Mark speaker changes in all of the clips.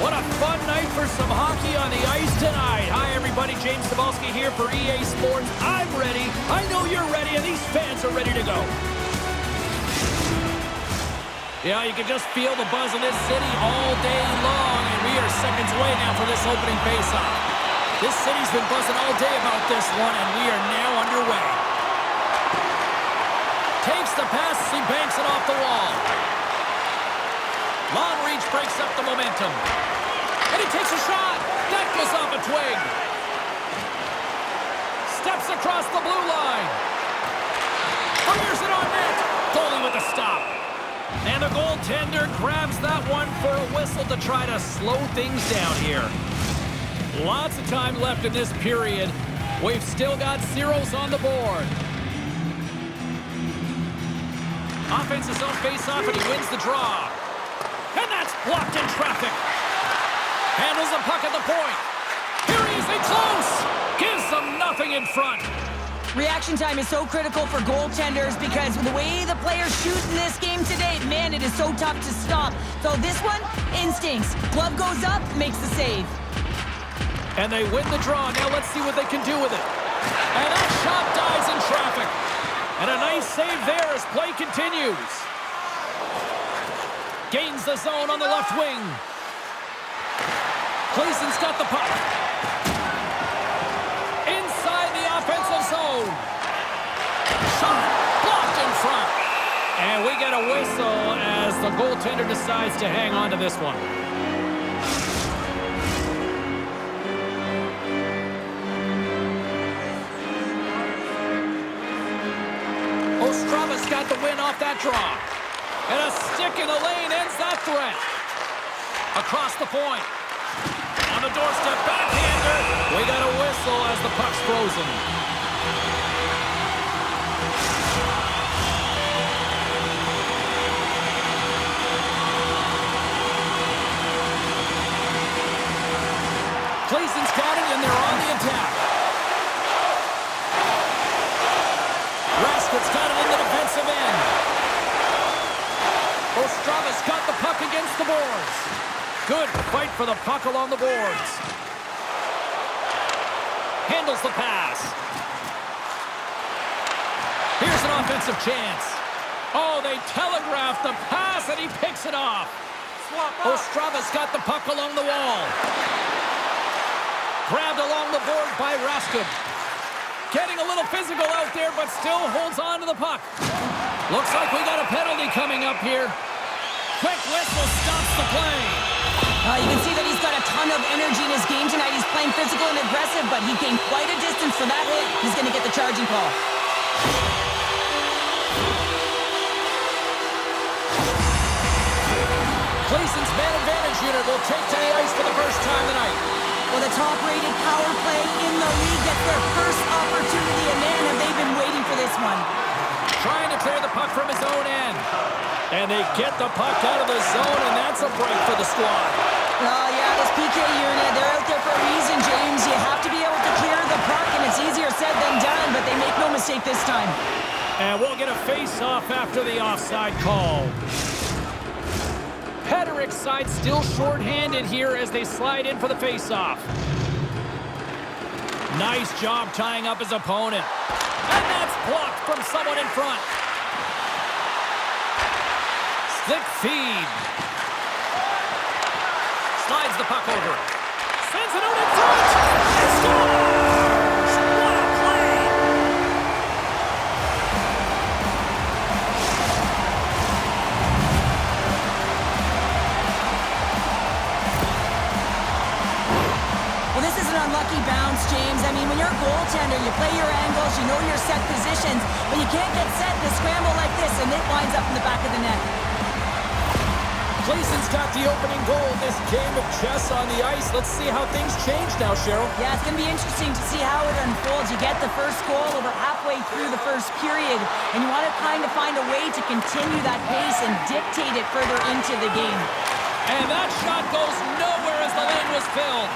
Speaker 1: What a fun night for some hockey on the ice tonight. Hi, everybody. James Cybulski here for EA Sports. I'm ready. I know you're ready, and these fans are ready to go. Yeah, you can just feel the buzz of this city all day long, and we are seconds away now for this opening faceoff. This city's been buzzing all day about this one, and we are now underway. Takes the pass as he banks it off the wall. Long reach breaks up the momentum. And he takes a shot. That goes off a twig. Steps across the blue line. Fires it on net. Goalie with a stop. And the goaltender grabs that one for a whistle to try to slow things down here. Lots of time left in this period. We've still got zeros on the board. Offense is on face-off, and he wins the draw. And that's blocked in traffic. Handles the puck at the point. Here he is in close. Gives them nothing in front.
Speaker 2: Reaction time is so critical for goaltenders because the way the players shoot in this game today, man, it is so tough to stop. So this one, instincts. Glove goes up, makes the save.
Speaker 1: And they win the draw. Now let's see what they can do with it. And that shot dies in traffic. And a nice save there as play continues. Gains the zone on the left wing. Pilsen's got the puck. Inside the offensive zone. Shot blocked in front. And we get a whistle as the goaltender decides to hang on to this one. Ostrava's got the win off that draw. And a stick in the lane ends that threat. Across the point. On the doorstep, backhander. We got a whistle as the puck's frozen. Pilsen's got it, and they're on the attack. Raskit's got it in the defensive end. Ostrava's got the puck against the boards. Good fight for the puck along the boards. Handles the pass. Here's an offensive chance. Oh, they telegraphed the pass, and he picks it off. Ostrava's got the puck along the wall. Grabbed along the board by Raskit. Getting a little physical out there, but still holds on to the puck. Looks like we got a penalty coming up here. Quick whistle stops the play.
Speaker 2: You can see that he's got a ton of energy in his game tonight. He's playing physical and aggressive, but he gained quite a distance for that hit. He's going to get the charging call.
Speaker 1: Pilsen's man advantage unit will take to the ice for the first time tonight.
Speaker 2: Well, the top-rated power play in the league gets their first opportunity, and man, have they been waiting for this one.
Speaker 1: Trying to clear the puck from his own end. And they get the puck out of the zone, and that's a break for the squad.
Speaker 2: Oh, yeah, this PK unit, they're out there for a reason, James. You have to be able to clear the puck, and it's easier said than done, but they make no mistake this time.
Speaker 1: And we'll get a face-off after the offside call. Patrick's side still short-handed here as they slide in for the face-off. Nice job tying up his opponent. And that's blocked from someone in front. Slick feed. Slides the puck over. Sends it out in front. And scores! What a play!
Speaker 2: Well, this is an unlucky bounce, James. I mean, when you're a goaltender, you play your angles, you know your set positions, but you can't get set in a scramble like this, and it winds up in the back of the net.
Speaker 1: Pilsen's got the opening goal in this game of chess on the ice. Let's see how things change now, Cheryl.
Speaker 2: Yeah, it's going to be interesting to see how it unfolds. You get the first goal over halfway through the first period, and you want to kind of find a way to continue that pace and dictate it further into the game.
Speaker 1: And that shot goes nowhere as the lane was filled.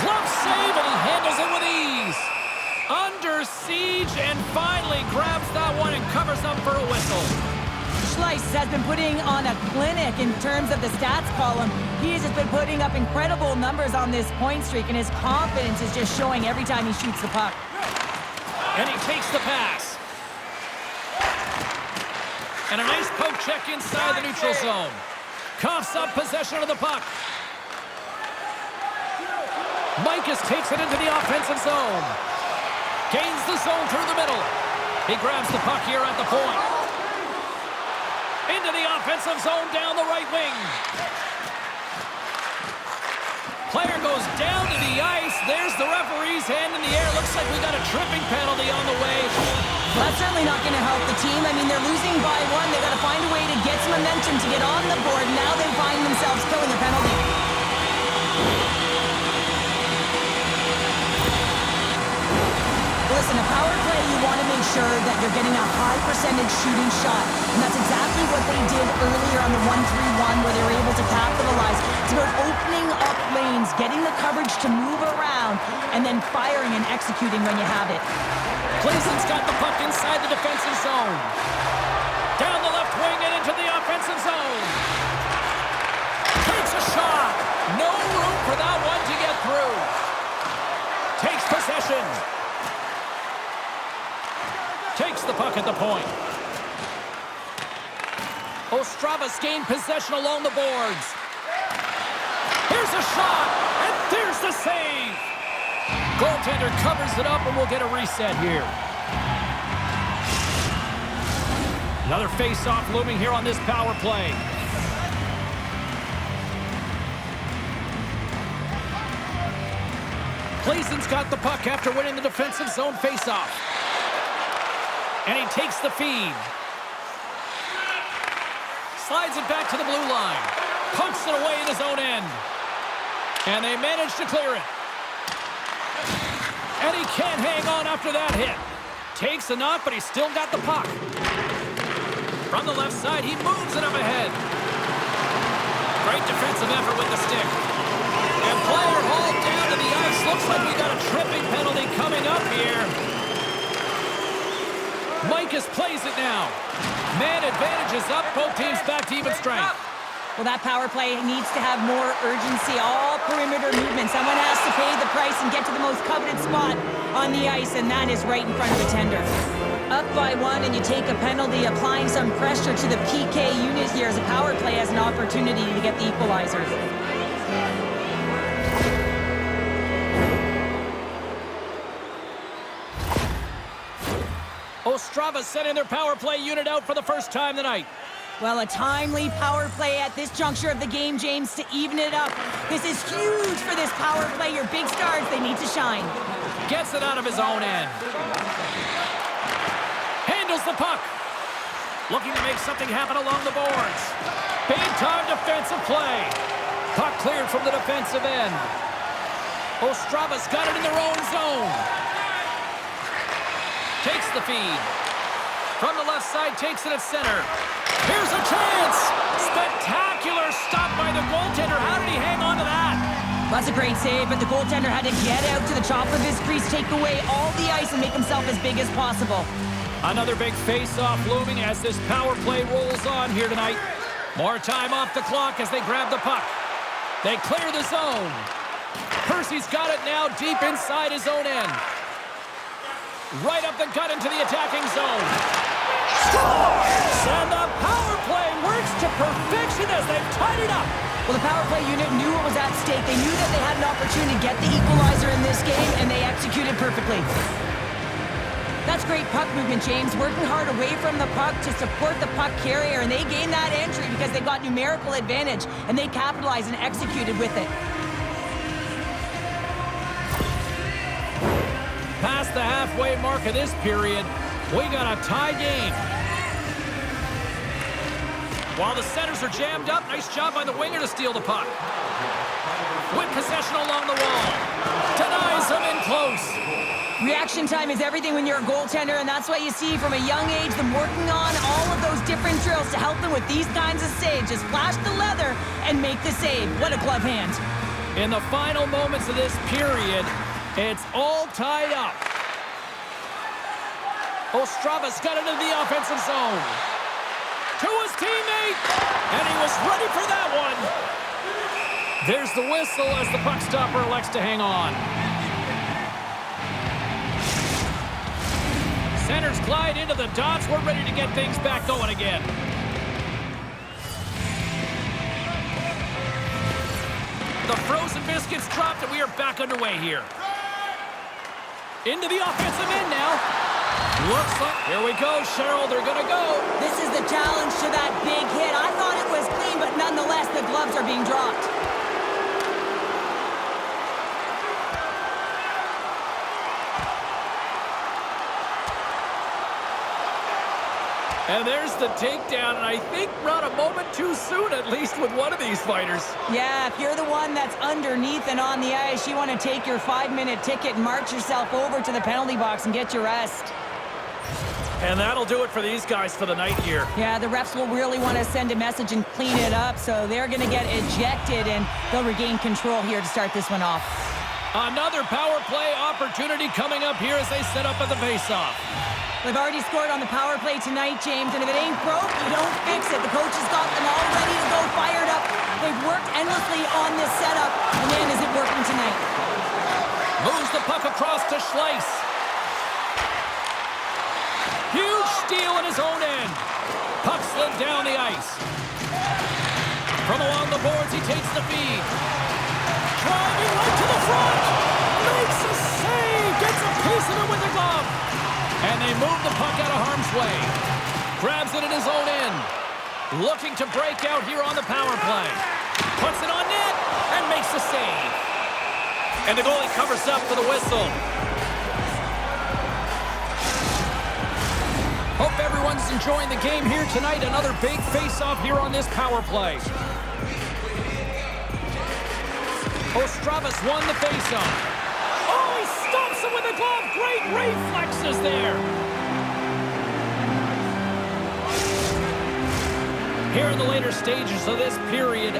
Speaker 1: Glove save, and he handles it with ease. Under siege, and finally grabs that one and covers up for a whistle.
Speaker 2: Schleiss has been putting on a clinic in terms of the stats column. He has just been putting up incredible numbers on this point streak, and his confidence is just showing every time he shoots the puck.
Speaker 1: And he takes the pass. And a nice poke check inside the neutral zone. Coughs up possession of the puck. Mikas takes it into the offensive zone. Gains the zone through the middle. He grabs the puck here at the point. Into the offensive zone down the right wing. Player goes down to the ice. There's the referee's hand in the air. Looks like we got a tripping penalty on the way.
Speaker 2: Well, that's certainly not going to help the team. I mean, they're losing by one. They've got to find a way to get some momentum to get on the board. Now they find themselves killing the penalty. Listen, a power play, you want to make sure that you're getting a high percentage shooting shot. And that's exactly what they did earlier on the 1-3-1 where they were able to capitalize. It's about opening up lanes, getting the coverage to move around, and then firing and executing when you have it.
Speaker 1: Plzeň's got the puck inside the defensive zone. Down the left wing and into the offensive zone. Takes a shot. No room for that one to get through. Takes possession. Takes the puck at the point. Ostravas gained possession along the boards. Here's a shot, and there's the save. Goaltender covers it up, and we'll get a reset here. Another face-off looming here on this power play. Plzeň's got the puck after winning the defensive zone face-off. And he takes the feed. Slides it back to the blue line. Punks it away in his own end. And they manage to clear it. And he can't hang on after that hit. Takes a knock, but he's still got the puck. From the left side, he moves it up ahead. Great defensive effort with the stick. And player hauled down to the ice. Looks like we got a tripping penalty coming up here. Mikas plays it now. Man advantage is up. Both teams back to even strength.
Speaker 2: Well, that power play needs to have more urgency. All perimeter movement. Someone has to pay the price and get to the most coveted spot on the ice, and that is right in front of the tender. Up by one, and you take a penalty, applying some pressure to the PK unit here as a power play has an opportunity to get the equalizer.
Speaker 1: Ostrava sending their power play unit out for the first time tonight.
Speaker 2: Well, a timely power play at this juncture of the game, James, to even it up. This is huge for this power play. Your big stars, they need to shine.
Speaker 1: Gets it out of his own end. Handles the puck. Looking to make something happen along the boards. Big-time defensive play. Puck cleared from the defensive end. Ostrava's got it in their own zone. Takes the feed. From the left side, takes it at center. Here's a chance! Spectacular stop by the goaltender. How did he hang on to that?
Speaker 2: That's a great save, but the goaltender had to get out to the top of his crease, take away all the ice, and make himself as big as possible.
Speaker 1: Another big face-off looming as this power play rolls on here tonight. More time off the clock as they grab the puck. They clear the zone. Percy's got it now deep inside his own end. Right up the gut into the attacking zone. Scores! And the power play works to perfection as they've tied it up.
Speaker 2: Well, the power play unit knew what was at stake. They knew that they had an opportunity to get the equalizer in this game, and they executed perfectly. That's great puck movement, James. Working hard away from the puck to support the puck carrier, and they gained that entry because they got numerical advantage, and they capitalized and executed with it.
Speaker 1: Past the halfway mark of this period, we got a tie game. While the centers are jammed up, nice job by the winger to steal the puck. With possession along the wall. Denies them in close.
Speaker 2: Reaction time is everything when you're a goaltender, and that's why you see from a young age them working on all of those different drills to help them with these kinds of saves. Just flash the leather and make the save. What a glove hand.
Speaker 1: In the final moments of this period, it's all tied up. Ostrava's got it into the offensive zone. to his teammate, and he was ready for that one. There's the whistle as the puck stopper elects to hang on. Centers glide into the dots. We're ready to get things back going again. The frozen biscuits dropped, and we are back underway here. Into the offensive end now. Looks like, here we go, Cheryl, they're gonna go.
Speaker 2: This is the challenge to that big hit. I thought it was clean, but nonetheless, the gloves are being dropped.
Speaker 1: And there's the takedown, and I think not a moment too soon, at least with one of these fighters.
Speaker 2: Yeah, if you're the one that's underneath and on the ice, you want to take your 5-minute ticket and march yourself over to the penalty box and get your rest.
Speaker 1: And that'll do it for these guys for the night here.
Speaker 2: Yeah, the refs will really want to send a message and clean it up, so they're going to get ejected, and they'll regain control here to start this one off.
Speaker 1: Another power play opportunity coming up here as they set up at the face-off.
Speaker 2: They've already scored on the power play tonight, James, and if it ain't broke, you don't fix it. The coach has got them all ready to go, fired up. They've worked endlessly on this setup, and man, is it working tonight.
Speaker 1: Moves the puck across to Schleiss. Huge steal in his own end. Puck slid down the ice. From along the boards, he takes the feed. Driving right to the front. Makes a save. Gets a piece of it with the glove. And they move the puck out of harm's way. Grabs it in his own end. Looking to break out here on the power play. Puts it on net and makes the save. And the goalie covers up for the whistle. Hope everyone's enjoying the game here tonight. Another big face-off here on this power play. Ostravas won the face-off. Oh, he stops him with a glove. Great reflexes there. Here in the later stages of this period,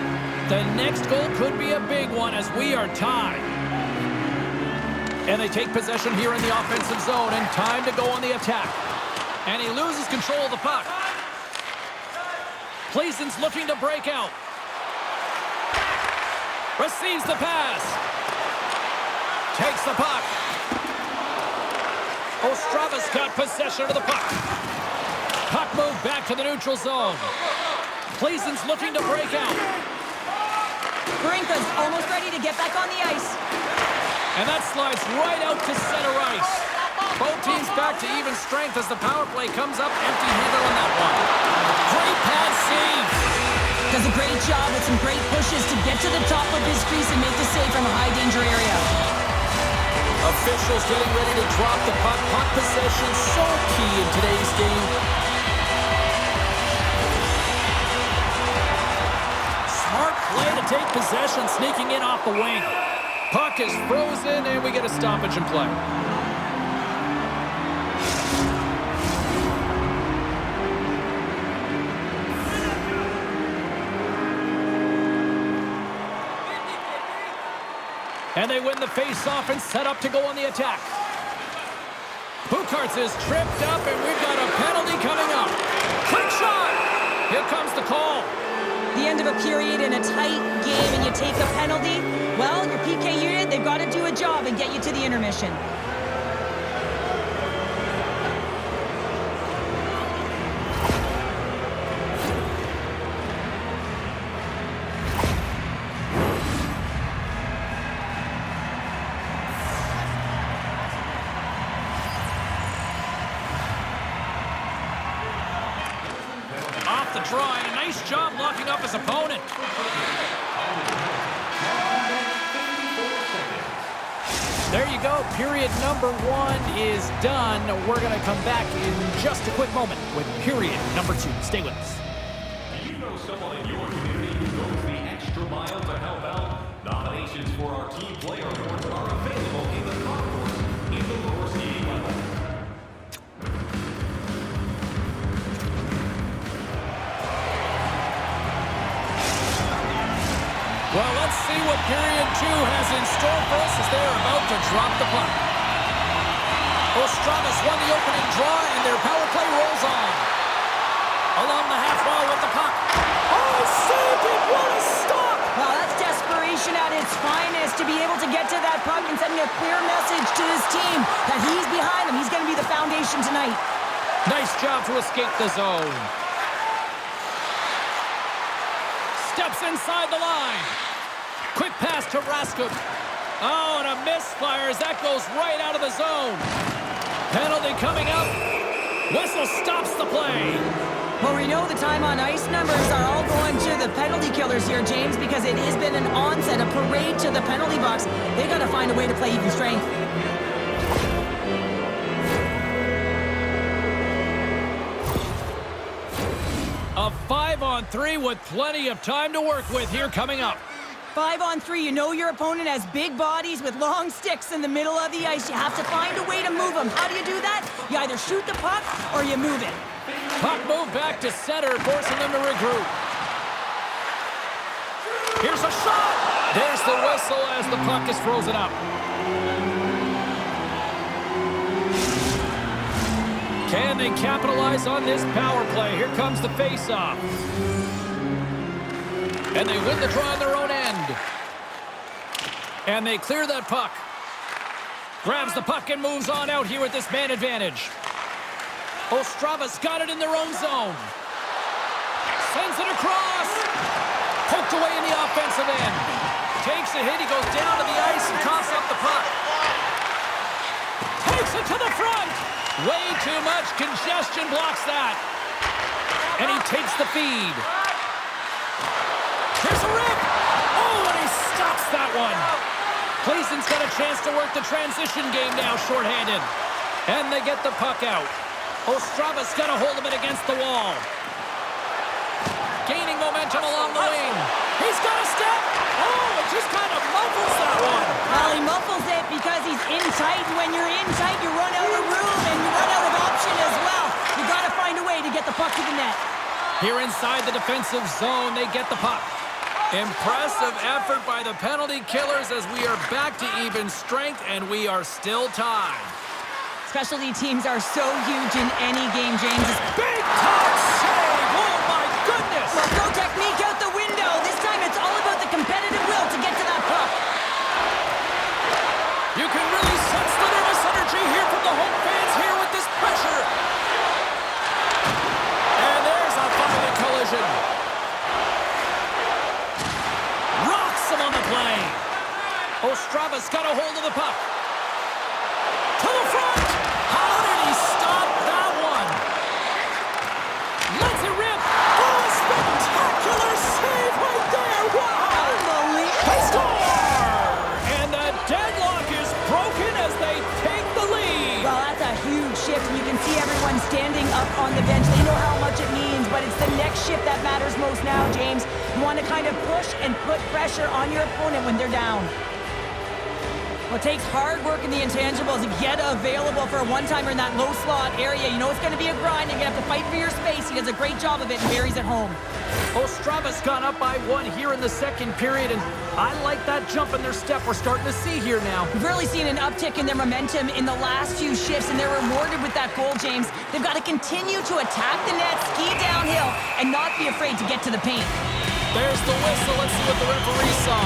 Speaker 1: the next goal could be a big one as we are tied. And they take possession here in the offensive zone, and time to go on the attack. And he loses control of the puck. Plzeň's looking to break out. Receives the pass. Takes the puck. Ostravas got possession of the puck. Puck moved back to the neutral zone. Plzeň's looking to break out.
Speaker 2: Barinka's almost ready to get back on the ice.
Speaker 1: And that slides right out to center ice. Both teams back to even strength as the power play comes up empty-handed on that one. Great pad save.
Speaker 2: Does a great job with some great pushes to get to the top of his crease and make the save from a high-danger area.
Speaker 1: Officials getting ready to drop the puck. Puck possession so key in today's game. Smart play to take possession, sneaking in off the wing. Puck is frozen, and we get a stoppage in play. And they win the face-off and set up to go on the attack. Bukarts is tripped up, and we've got a penalty coming up. Quick shot! Here comes the call.
Speaker 2: The end of a period in a tight game and you take a penalty, well, your PK unit, they've got to do a job and get you to the intermission.
Speaker 1: Off the draw, and a nice job locking up his opponent. There you go. Period number 1 is done. We're going to come back in just a quick moment with period number 2. Stay with us.
Speaker 3: Do you know someone in your community who goes the extra mile to help out? Nominations for our Team Player Awards are available in the concourse in the lower seating level.
Speaker 1: Well, let's see what period 2 has in store for us as they are about to drop the puck. Ostravas won the opening draw, and their power play rolls on. Along the half wall with the puck. Oh, saved it! What a stop!
Speaker 2: Well, that's desperation at its finest to be able to get to that puck and sending a clear message to his team that he's behind them. He's going to be the foundation tonight.
Speaker 1: Nice job to escape the zone. Steps inside the line. Quick pass to Raskub. Oh, and a misfire as that goes right out of the zone. Penalty coming up. Whistle stops the play.
Speaker 2: Well, we know the time on ice numbers are all going to the penalty killers here, James, because it has been an onset, a parade to the penalty box. They got to find a way to play even strength.
Speaker 1: A 5-on-3 with plenty of time to work with here coming up.
Speaker 2: 5-on-3, you know your opponent has big bodies with long sticks in the middle of the ice. You have to find a way to move them. How do you do that? You either shoot the puck or you move it.
Speaker 1: Puck moved back to center, forcing them to regroup. Here's a shot. There's the whistle as the puck is frozen up. Can they capitalize on this power play? Here comes the face-off. And they win the draw on their own end. And they clear that puck. Grabs the puck and moves on out here with this man advantage. Ostrava's got it in their own zone. Sends it across. Poked away in the offensive end. Takes a hit. He goes down to the ice and coughs up the puck. Takes it to the front. Way too much congestion blocks that. And he takes the feed. Here's a rip. Oh, and he stops that one. Plzeň's got a chance to work the transition game now, shorthanded. And they get the puck out. Ostrava's got a hold of it against the wall. Gaining momentum along the wing. He's got a step. Oh, it just kind of muffles that one.
Speaker 2: Well, he muffles it because he's in tight. When you're in tight, you run out of room and you run out of option as well. You got to find a way to get the puck to the net.
Speaker 1: Here inside the defensive zone, they get the puck. Impressive effort by the penalty killers as we are back to even strength and we are still tied.
Speaker 2: Specialty teams are so huge in any game, James.
Speaker 1: Big time save! Oh my goodness!
Speaker 2: Well, throw technique out the window. This time it's all about the competitive will to get to that puck.
Speaker 1: You can really sense the nervous energy here from the home fans here with this pressure. And there's a violent collision. Rocks him on the play. Ostrava's got a hold of the puck. To the front. How did he stop that one? Lets it rip. Oh, a spectacular save right there. Wow.
Speaker 2: Unbelievable.
Speaker 1: They score! And the deadlock is broken as they take the lead.
Speaker 2: Well, that's a huge shift. You can see everyone standing up on the bench. They know how much it means, but it's the next shift that matters most now, James. You want to kind of push and put pressure on your opponent when they're down. Well, it takes hard work in the intangibles to get available for a one-timer in that low slot area. You know it's going to be a grind. You're going to have to fight for your space. He does a great job of it, and Barry's at home.
Speaker 1: Ostrava's gone up by 1 here in the second period, and I like that jump in their step we're starting to see here now.
Speaker 2: We've really seen an uptick in their momentum in the last few shifts, and they're rewarded with that goal, James. They've got to continue to attack the net, ski downhill, and not be afraid to get to the paint.
Speaker 1: There's the whistle. Let's see what the referee saw.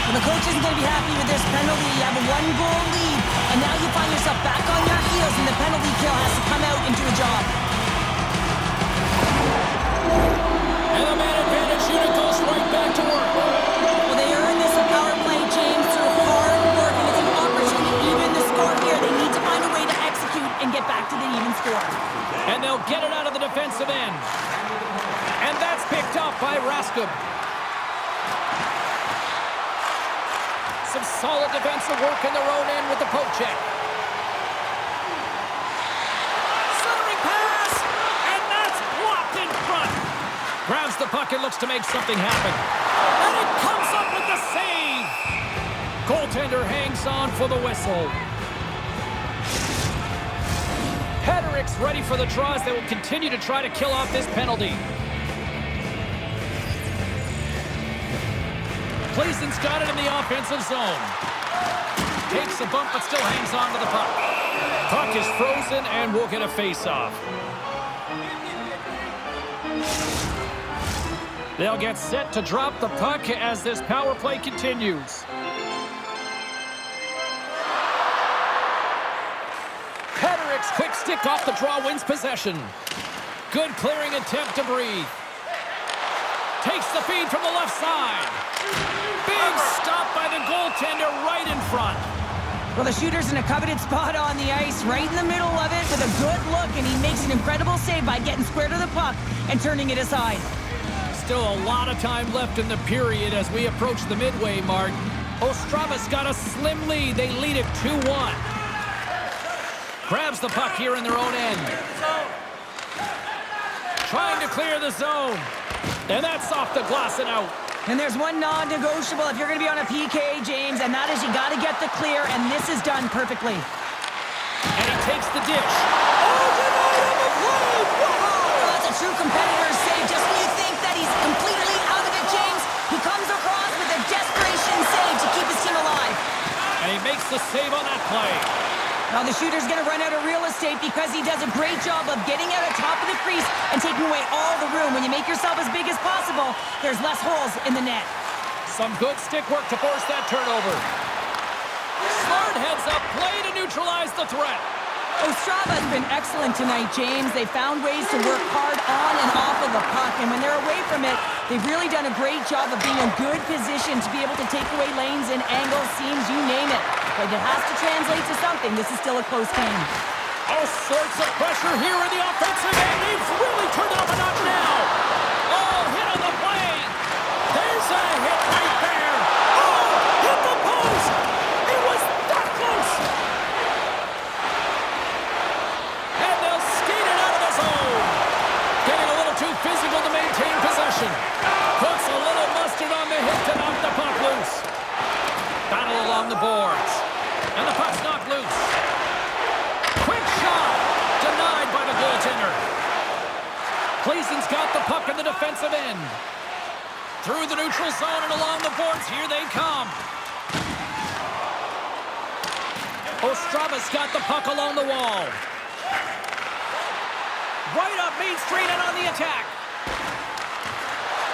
Speaker 2: Well, the coach isn't going to be happy with this penalty. You have a 1-goal lead, and now you find yourself back on your heels, and the penalty kill has to come out and do a job.
Speaker 1: And the man advantage unit goes right back to work.
Speaker 2: Well, they earned this power play, James, through hard work, and it's an opportunity to even the score here. They need to find a way to execute and get back to the even score.
Speaker 1: And they'll get it out of the defensive end. And that's picked up by Raskub. Some solid defensive work in their own end with the poke check. Centering pass, and that's blocked in front. Grabs the puck and looks to make something happen. And it comes up with the save. Goaltender hangs on for the whistle. Hederick's ready for the draws. They will continue to try to kill off this penalty. Plzeň's got it in the offensive zone. Takes a bump, but still hangs on to the puck. Puck is frozen, and we'll get a face-off. They'll get set to drop the puck as this power play continues. Patrick's quick stick off the draw wins possession. Good clearing attempt to breathe. Takes the feed from the left side. Big stop by the goaltender right in front.
Speaker 2: Well, the shooter's in a coveted spot on the ice, right in the middle of it with a good look, and he makes an incredible save by getting square to the puck and turning it aside.
Speaker 1: Still a lot of time left in the period as we approach the midway mark. Ostrava's got a slim lead. They lead it 2-1. Grabs the puck here in their own end. Trying to clear the zone. And that's off the glass and out.
Speaker 2: And there's one non-negotiable if you're going to be on a PK, James, and that is you got to get the clear, and this is done perfectly.
Speaker 1: And he takes the dish. Oh, denied on the play! Whoa!
Speaker 2: Well, that's a true competitor's save. Just when you think that he's completely out of it, James, he comes across with a desperation save to keep his team alive.
Speaker 1: And he makes the save on that play.
Speaker 2: Now the shooter's going to run out of real estate because he does a great job of getting out of top of the crease and taking away all the room. When you make yourself as big as possible, there's less holes in the net.
Speaker 1: Some good stick work to force that turnover. Smart heads up play to neutralize the threat.
Speaker 2: Ostrava's been excellent tonight, James. They found ways to work hard on and off of the puck, and when they're away from it, they've really done a great job of being in good position to be able to take away lanes and angles, seams, you name it. But it has to translate to something. This is still a close game.
Speaker 1: All sorts of pressure here in the offensive end. They've really turned it up a notch now. Oh, hit on the play. There's a hit right there. Oh, hit the post. It was that close. And they'll skate it out of the zone. Getting a little too physical to maintain possession. Puts a little mustard on the hit to knock the puck loose. Battle along the boards. And the puck's knocked loose. Quick shot. Denied by the goaltender. Plzeň's got the puck in the defensive end. Through the neutral zone and along the boards. Here they come. Ostrava's got the puck along the wall. Right up Main Street and on the attack.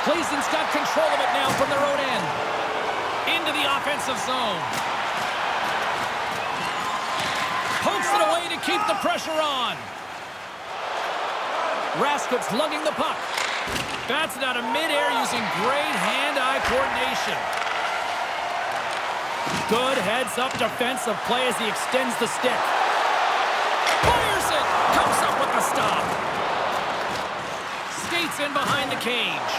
Speaker 1: Plzeň's got control of it now from their own end. Into the offensive zone. Pokes it away to keep the pressure on. Raskut's lugging the puck. Bats it out of midair using great hand-eye coordination. Good heads-up defensive play as he extends the stick. Fires it! Comes up with the stop. Skates in behind the cage.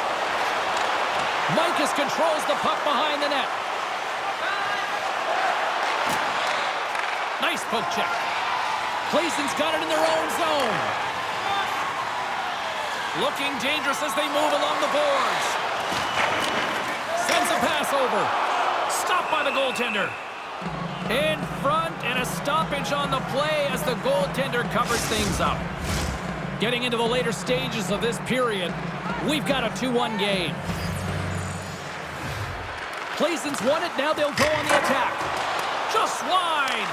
Speaker 1: Mikas controls the puck behind the net. Nice poke check. Plzeň's got it in their own zone. Looking dangerous as they move along the boards. Sends a pass over. Stopped by the goaltender. In front and a stoppage on the play as the goaltender covers things up. Getting into the later stages of this period, we've got a 2-1 game. Plzeň's won it, now they'll go on the attack. Just wide.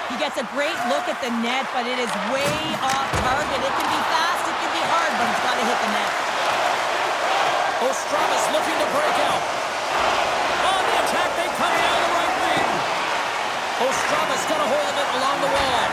Speaker 2: He gets a great look at the net, but it is way off target. It can be fast, it can be hard, but it's got to hit the net.
Speaker 1: Ostrava's looking to break out. On the attack, they cut it down the right wing. Ostrava's got a hold of it along the wall.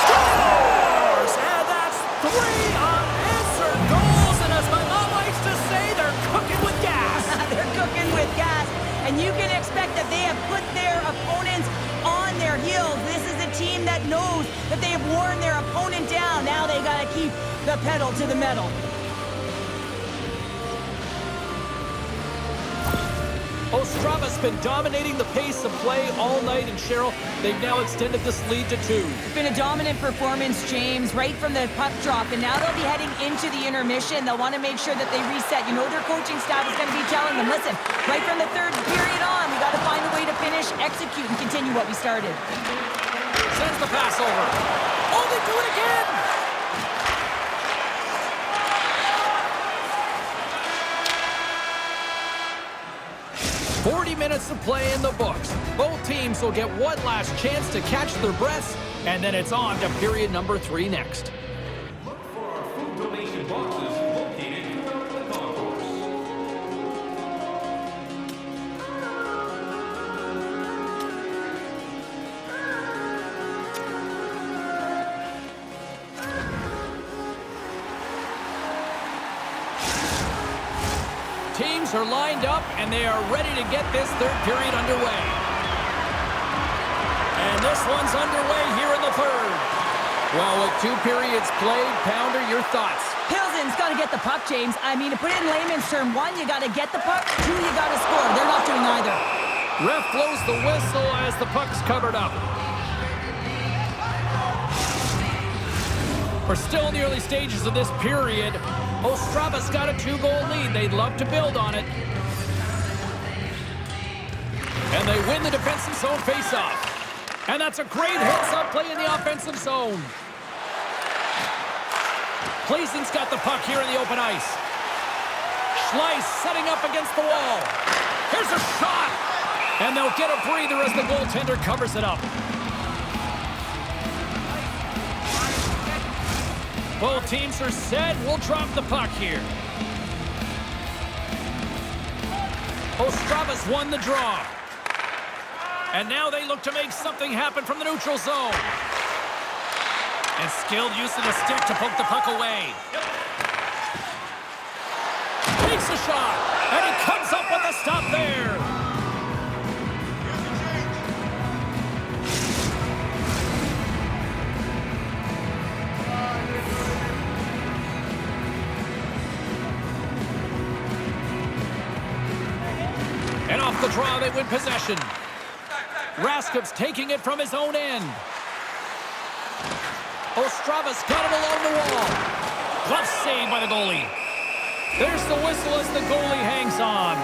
Speaker 1: Scores! And that's 3 unanswered goals, and as my mom likes to say, they're cooking with gas.
Speaker 2: They're cooking with gas, and you can expect that they have put their opponents on their heels. This is a team that knows that they have worn their opponent down. Now they got to keep the pedal to the metal.
Speaker 1: Ostrava's been dominating the pace of play all night, and Cheryl, they've now extended this lead to 2.
Speaker 2: It's been a dominant performance, James, right from the puck drop, and now they'll be heading into the intermission. They'll want to make sure that they reset. You know their coaching staff is going to be telling them, listen, right from the third period on, we got to find a way to finish, execute, and continue what we started.
Speaker 1: Sends the pass over. Oh, they do it again! 40 minutes of play in the books. Both teams will get one last chance to catch their breaths, and then it's on to period number 3 next.
Speaker 3: Look for our food donation boxes located throughout the concourse.
Speaker 1: teams are lined up, and they are ready to get this third period underway. And this one's underway here in the third. Well, with 2 periods played, Pounder, your thoughts?
Speaker 2: Pilsen's got to get the puck, James. I mean, to put it in layman's term, 1, you got to get the puck. 2, you got to score. They're not doing either.
Speaker 1: Ref blows the whistle as the puck's covered up. We're still in the early stages of this period. Ostrava's got a 2-goal lead. They'd love to build on it. And they win the defensive zone faceoff. And that's a great heads-up play in the offensive zone. Plzeň's got the puck here in the open ice. Schleiss setting up against the wall. Here's a shot. And they'll get a breather as the goaltender covers it up. Both teams are set. We'll drop the puck here. Ostrava's won the draw. And now they look to make something happen from the neutral zone. And skilled use of the stick to poke the puck away. Takes a shot, and he comes up with a stop there. And off the draw, they win possession. Raskop's taking it from his own end. Ostrava's got it along the wall. Glove save by the goalie. There's the whistle as the goalie hangs on.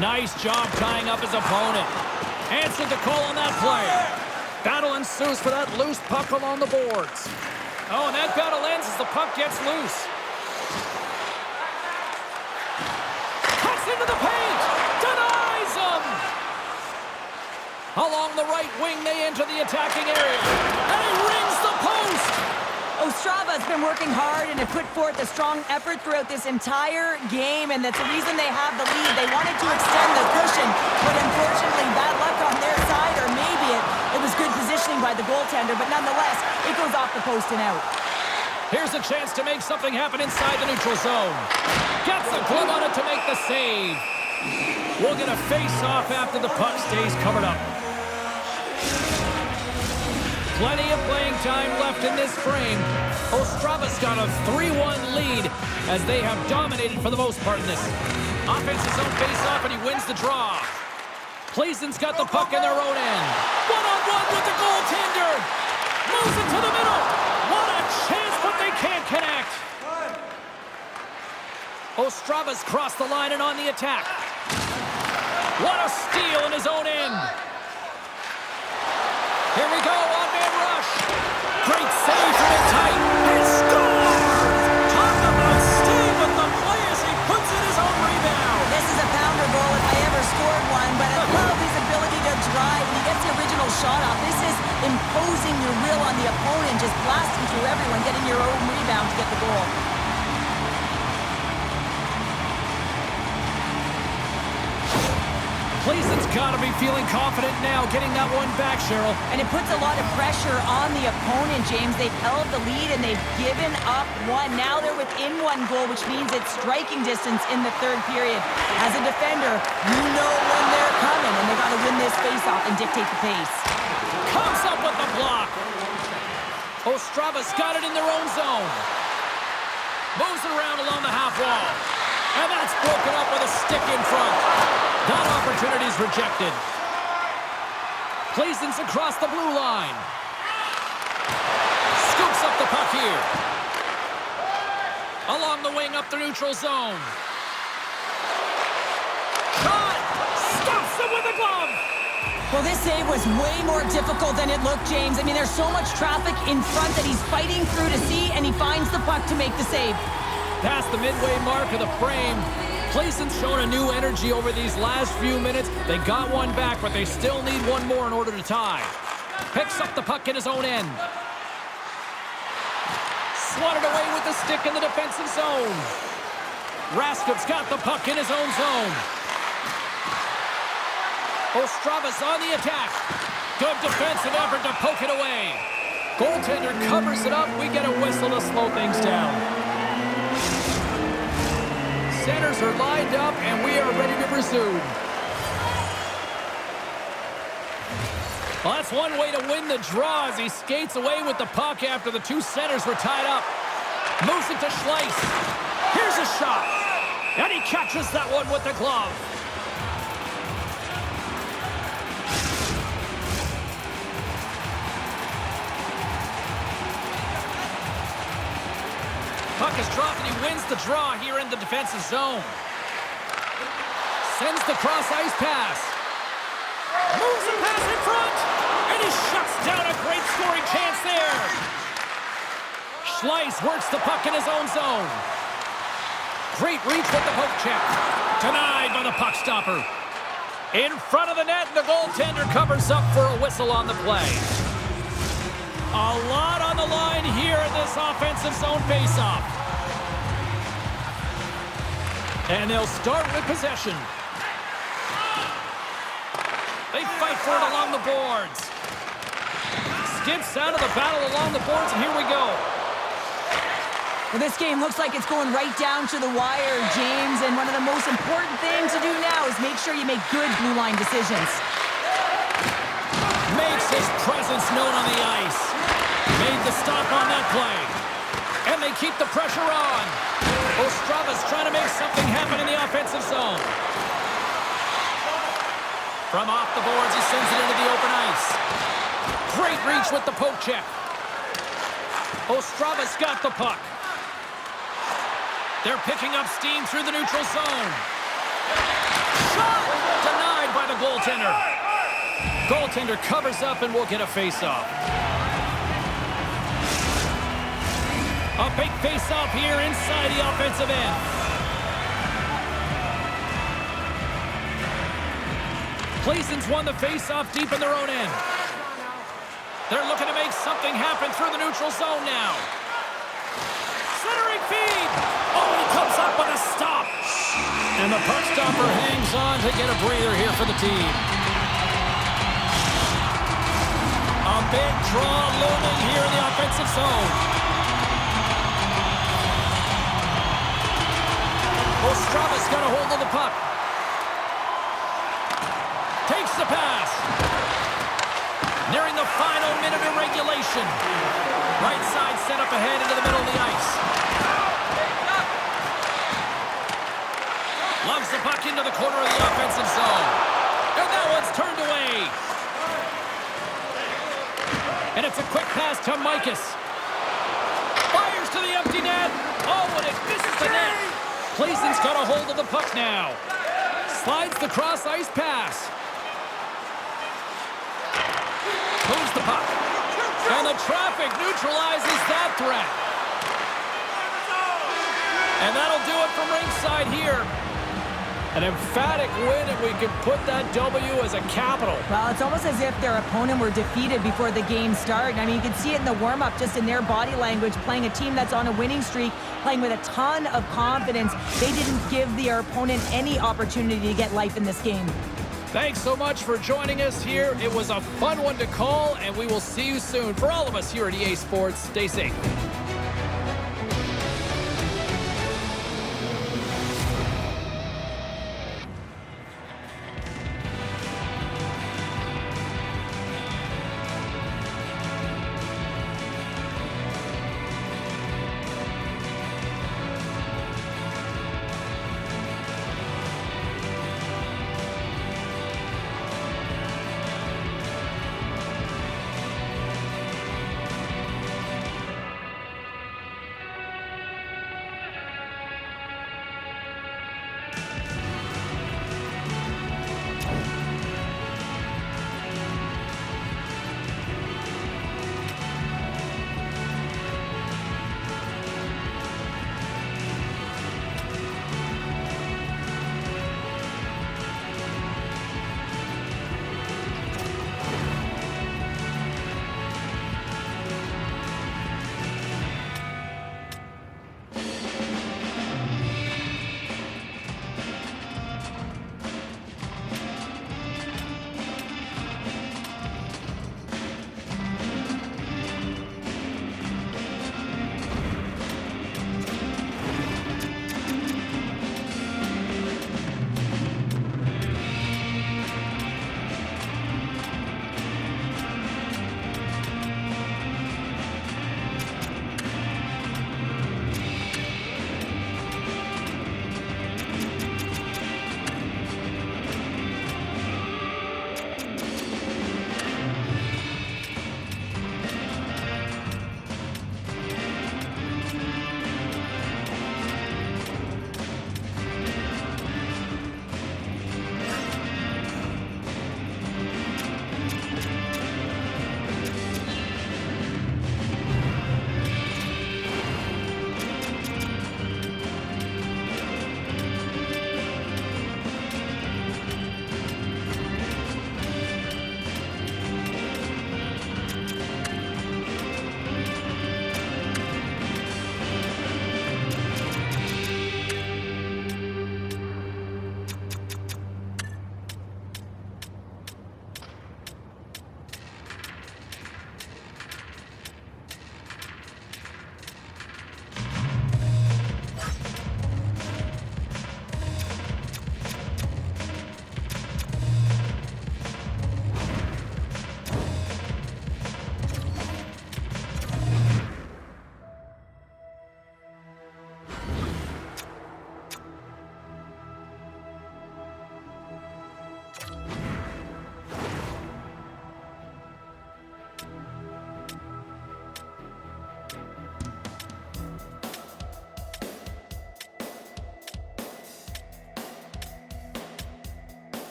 Speaker 1: Nice job tying up his opponent. Answered the call on that play. Battle ensues for that loose puck along the boards. Oh, and that battle ends as the puck gets loose. Cuts into the paint! Denies him! Along the right wing, they enter the attacking area. And he rings the post!
Speaker 2: Ostrava's been working hard and have put forth a strong effort throughout this entire game, and that's the reason they have the lead. They wanted to extend the cushion, but unfortunately, bad luck on their side, or maybe it was good positioning by the goaltender, but nonetheless, it goes off the post and out.
Speaker 1: Here's a chance to make something happen inside the neutral zone. Gets the glove on it to make the save. We'll get a face-off after the puck stays covered up. Plenty of playing time left in this frame. Ostrava's got a 3-1 lead as they have dominated for the most part in this. Offensive zone face-off, and he wins the draw. Plzeň's got the puck in their own end. One-on-one with the goaltender. Moves it to the middle. What a chance, but they can't connect. Ostrava's crossed the line and on the attack. What a steal in his own end. Here we go, on-man rush. Great save from it tight. And scores! Talk about staying with the play as he puts in his own rebound.
Speaker 2: This is a pounder goal if I ever scored one, but I love his ability to drive when he gets the original shot off. This is imposing your will on the opponent, just blasting through everyone, getting your own rebound to get the goal.
Speaker 1: Plzeň's got to be feeling confident now, getting that one back, Cheryl.
Speaker 2: And it puts a lot of pressure on the opponent, James. They've held the lead and they've given up one. Now they're within 1 goal, which means it's striking distance in the third period. As a defender, you know when they're coming, and they got to win this face-off and dictate the pace.
Speaker 1: Comes up with the block. Ostrava's got it in their own zone. Moves it around along the half wall. And that's broken up with a stick in front. That opportunity's rejected. Plzeň's across the blue line. Scoops up the puck here. Along the wing up the neutral zone. Shot! Stops him with a glove!
Speaker 2: Well, this save was way more difficult than it looked, James. I mean, there's so much traffic in front that he's fighting through to see, and he finds the puck to make the save.
Speaker 1: Past the midway mark of the frame. Plzeň's shown a new energy over these last few minutes. They got one back, but they still need one more in order to tie. Picks up the puck in his own end. Swatted away with the stick in the defensive zone. Raskop's got the puck in his own zone. Ostrava's on the attack. Good defensive effort to poke it away. Goaltender covers it up. We get a whistle to slow things down. Centers are lined up, and we are ready to resume. Well, that's one way to win the draw as he skates away with the puck after the two centers were tied up. Moves it to Schleiss. Here's a shot. And he catches that one with the glove. Puck is dropped and he wins the draw here in the defensive zone. Sends the cross-ice pass. Moves the pass in front. And he shuts down a great scoring chance there. Schleiss works the puck in his own zone. Great reach with the poke check. Denied by the puck stopper. In front of the net, the goaltender covers up for a whistle on the play. A lot on the line here in this offensive zone faceoff. And they'll start with possession. They fight for it along the boards. Skips out of the battle along the boards, and here we go.
Speaker 2: Well, this game looks like it's going right down to the wire, James, and one of the most important things to do now is make sure you make good blue line decisions.
Speaker 1: Makes his presence known on the ice. Made the stop on that play. And they keep the pressure on. Ostrava's trying to make something happen in the offensive zone. From off the boards, he sends it into the open ice. Great reach with the poke check. Ostrava's got the puck. They're picking up steam through the neutral zone. Shot! Denied by the goaltender. Goaltender covers up and will get a face-off. A big face-off here inside the offensive end. Plzeň's won the face-off deep in their own end. They're looking to make something happen through the neutral zone now. Centering feed! Oh, he comes up with a stop. And the puck stopper hangs on to get a breather here for the team. A big draw looming here in the offensive zone. Ostrava's got a hold of the puck. Takes the pass. Nearing the final minute of regulation. Right side set up ahead into the middle of the ice. Loves the puck into the corner of the offensive zone. And that one's turned away. And it's a quick pass to Mikas. Fires to the empty net. Oh, and it misses the net. Plzeň's got a hold of the puck now. Slides the cross-ice pass. Moves the puck. And the traffic neutralizes that threat. And that'll do it from ringside here. An emphatic win, and we can put that W as a capital.
Speaker 2: Well, it's almost as if their opponent were defeated before the game started. I mean, you can see it in the warm-up, just in their body language, playing a team that's on a winning streak, playing with a ton of confidence. They didn't give their opponent any opportunity to get life in this game.
Speaker 1: Thanks so much for joining us here. It was a fun one to call, and we will see you soon. For all of us here at EA Sports, stay safe.